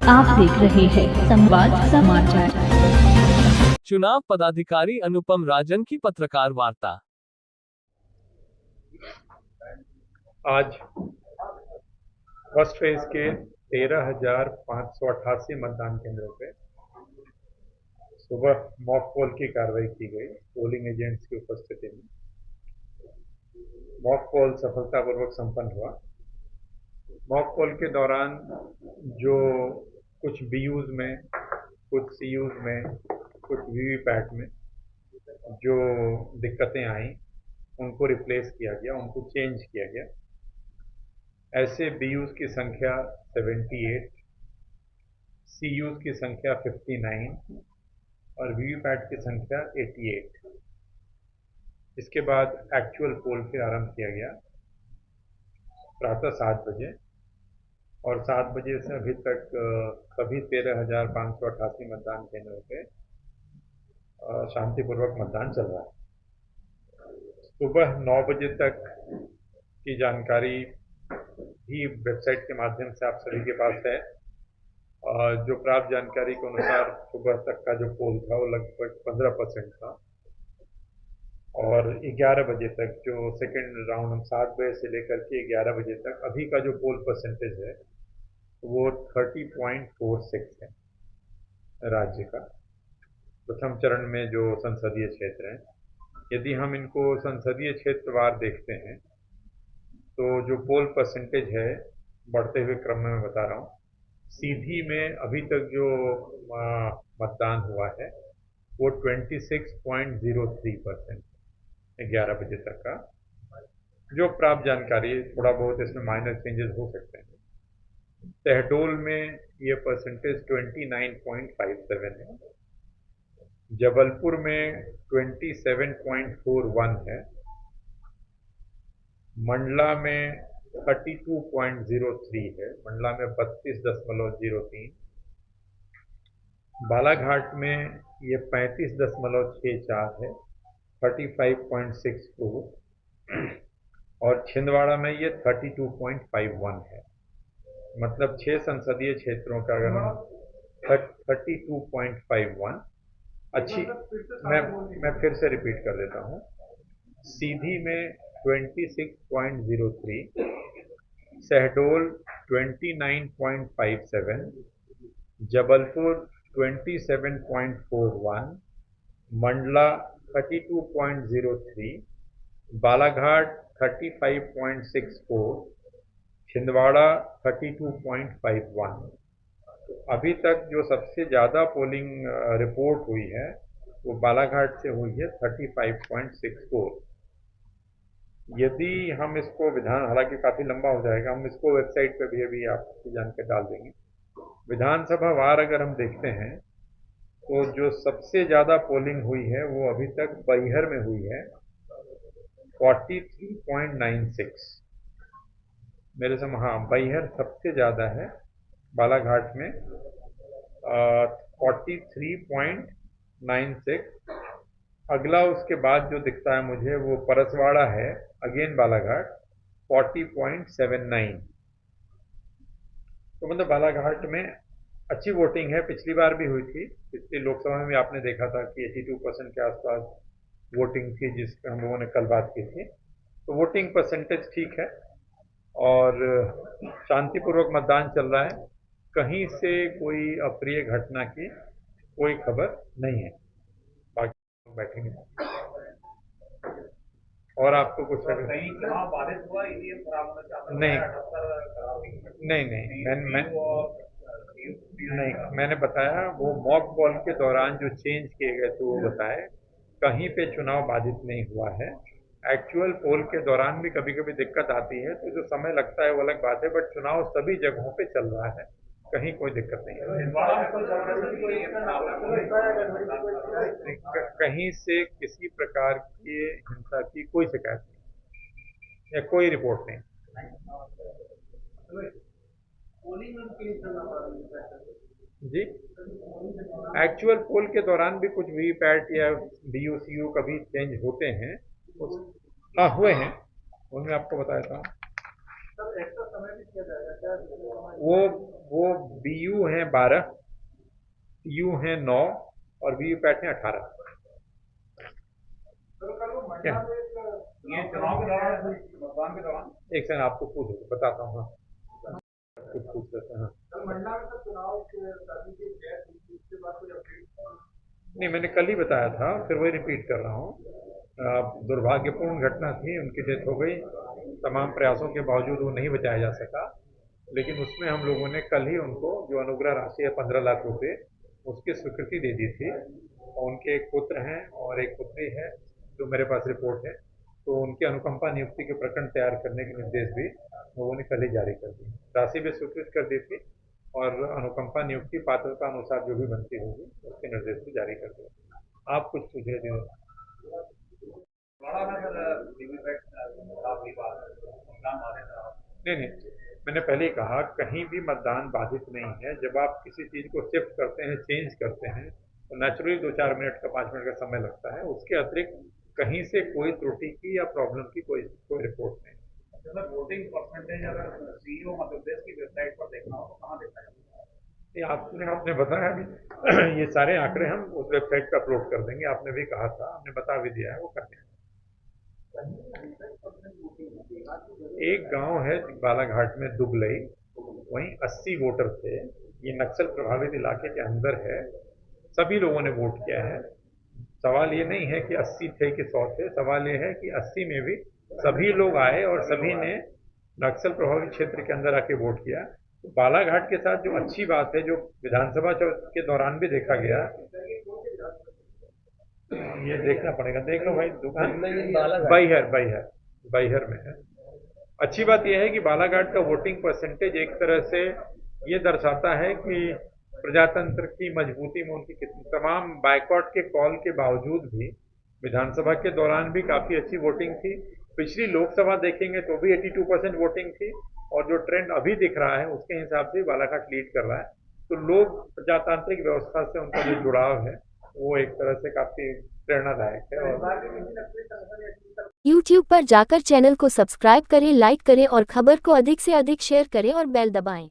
आप देख रहे हैं संवाद समाचार। चुनाव पदाधिकारी अनुपम राजन की पत्रकार वार्ता। आज फर्स्ट फेज के 13,588 मतदान केंद्रों पे सुबह मॉक पोल की कार्रवाई की गई पोलिंग एजेंट्स की उपस्थिति में। मॉक पोल सफलतापूर्वक संपन्न हुआ। मॉक पोल के दौरान जो कुछ बीयूज में, कुछ सीयूज में, कुछ वीवीपैट में जो दिक्कतें आई उनको रिप्लेस किया गया, उनको चेंज किया गया। ऐसे बीयूज की संख्या 78, सीयूज की संख्या 59 और वीवीपैट की संख्या 88। इसके बाद एक्चुअल पोल फिर आरंभ किया गया प्रातः 7 बजे और 7 बजे से अभी तक सभी 13,588 मतदान केंद्रों पे शांतिपूर्वक मतदान चल रहा है। सुबह 9 बजे तक की जानकारी भी वेबसाइट के माध्यम से आप सभी के पास है। जो प्राप्त जानकारी के अनुसार सुबह तक का जो पोल था वो लगभग 15% था और 11 बजे तक जो सेकेंड राउंड हम 7 बजे से लेकर के 11 बजे तक अभी का जो पोल परसेंटेज है वो 30.46 है राज्य का। प्रथम चरण में जो संसदीय क्षेत्र हैं, यदि हम इनको संसदीय क्षेत्रवार देखते हैं तो जो पोल परसेंटेज है बढ़ते हुए क्रम में मैं बता रहा हूँ। सीधी में अभी तक जो मतदान हुआ है वो 26.03% 11 बजे तक का। जो प्राप्त जानकारी, थोड़ा बहुत इसमें माइनर चेंजेस हो सकते हैं। शहडोल में ये परसेंटेज 29.57 है, जबलपुर में 27.41 है, मंडला में 32.03 है, मंडला में 32.03, बालाघाट में ये 35.64 है, 35.64 और छिंदवाड़ा में ये 32.51 है। मतलब 6 संसदीय क्षेत्रों का अगर हम 32.51 अच्छी, मैं फिर से रिपीट कर देता हूँ। सीधी में 26.03, शहडोल 29.57, जबलपुर 27.41, मंडला 32.03, बालाघाट 35.64, छिंदवाड़ा 32.51। अभी तक जो सबसे ज़्यादा पोलिंग रिपोर्ट हुई है वो बालाघाट से हुई है 35.64। यदि हम इसको विधान, हालांकि काफ़ी लंबा हो जाएगा, हम इसको वेबसाइट पे भी अभी आपकी जानकारी डाल देंगे। विधानसभा वार अगर हम देखते हैं तो जो सबसे ज़्यादा पोलिंग हुई है वो अभी तक बैहर में हुई है 43.96। मेरे से हाँ, बैहर सबसे ज़्यादा है, बालाघाट में 43.96। अगला उसके बाद जो दिखता है मुझे वो परसवाड़ा है, अगेन बालाघाट 40.79। तो मतलब बालाघाट में अच्छी वोटिंग है। पिछली बार भी हुई थी, पिछली लोकसभा में भी आपने देखा था कि 82% के आसपास वोटिंग थी, जिस पर हम लोगों ने कल बात की थी। तो वोटिंग परसेंटेज ठीक है और शांतिपूर्वक मतदान चल रहा है। कहीं से कोई अप्रिय घटना की कोई खबर नहीं है। बाकी बैठेंगे और आपको कुछ नहीं, मैंने बताया वो मॉक पोल के दौरान जो चेंज किए गए थे वो बताए। कहीं पे चुनाव बाधित नहीं हुआ है। एक्चुअल पोल के दौरान भी कभी कभी दिक्कत आती है, तो जो समय लगता है वो अलग बात है, बट चुनाव सभी जगहों पे चल रहा है, कहीं कोई दिक्कत नहीं है। कहीं से किसी प्रकार की हिंसा की कोई शिकायत नहीं या कोई रिपोर्ट नहीं। जी, एक्चुअल पोल के दौरान भी कुछ वीवीपैट या बीयूसीयू कभी चेंज होते हैं, हाँ हुए हैं, वो मैं आपको बताता हूँ। वो BU हैं 12, TU हैं 9 और VVPAT हैं 18। क्या ये चुनाव के दौरान मतदान के दौरान एक सेकंड आपको पूछ बताता हूँ। हाँ कुछ पूछ लेते हैं। हाँ नहीं मैंने कल ही बताया था, फिर वही रिपीट कर रहा हूँ। दुर्भाग्यपूर्ण घटना थी, उनकी डेथ हो गई। तमाम प्रयासों के बावजूद वो नहीं बचाया जा सका, लेकिन उसमें हम लोगों ने कल ही उनको जो अनुग्रह राशि है 15 लाख रुपए उसकी स्वीकृति दे दी थी। और उनके एक पुत्र हैं और एक पुत्री है जो मेरे पास रिपोर्ट है, तो उनकी अनुकंपा नियुक्ति के प्रकरण तैयार करने के निर्देश भी लोगों ने कल ही जारी कर दिए। राशि भी स्वीकृत कर दी थी और अनुकंपा नियुक्ति पात्रता अनुसार जो भी बनती होगी उसके निर्देश भी जारी कर दिए। आप कुछ पूछ रहे थे? बड़ा ना सर वीवीपैट काफी बात मतदान बाधित रहा। नहीं मैंने पहले ही कहा कहीं भी मतदान बाधित नहीं है। जब आप किसी चीज़ को शिफ्ट करते हैं, चेंज करते हैं, तो नेचुरली 2-4 मिनट का 5 मिनट का समय लगता है। उसके अतिरिक्त कहीं से कोई त्रुटि की या प्रॉब्लम की कोई रिपोर्ट नहीं। सर वोटिंग परसेंटेज अगर सीईओ मध्य प्रदेश की वेबसाइट पर देखना हो तो कहाँ देखा जाता है? ये आपने बताया अभी ये सारे आंकड़े हम उस वेबसाइट पर अपलोड कर देंगे। आपने भी कहा था, हमने बता भी दिया है, वो कर देंगे। एक गांव है बालाघाट में दुबलई, वहीं 80 वोटर थे। ये नक्सल प्रभावित इलाके के अंदर है। सभी लोगों ने वोट किया है। सवाल ये नहीं है कि 80 थे कि 100 थे, सवाल ये है कि 80 में भी सभी लोग आए और सभी ने नक्सल प्रभावित क्षेत्र के अंदर आके वोट किया। तो बालाघाट के साथ जो अच्छी बात है, जो विधानसभा के दौरान भी देखा गया, ये देखना पड़ेगा। देख लो भाई, दुकान बैहर में है। अच्छी बात यह है कि बालाघाट का वोटिंग परसेंटेज एक तरह से ये दर्शाता है कि प्रजातंत्र की मजबूती में उनकी कितनी, तमाम बायकॉट के कॉल के बावजूद भी विधानसभा के दौरान भी काफ़ी अच्छी वोटिंग थी। पिछली लोकसभा देखेंगे तो भी 82% वोटिंग थी और जो ट्रेंड अभी दिख रहा है उसके हिसाब से बालाघाट लीड कर रहा है। तो लोग प्रजातांत्रिक व्यवस्था से उनका जो जुड़ाव है वो एक तरह से काफ़ी प्रेरणादायक है। और YouTube पर जाकर चैनल को सब्सक्राइब करें, लाइक करें और खबर को अधिक से अधिक शेयर करें और बेल दबाएं।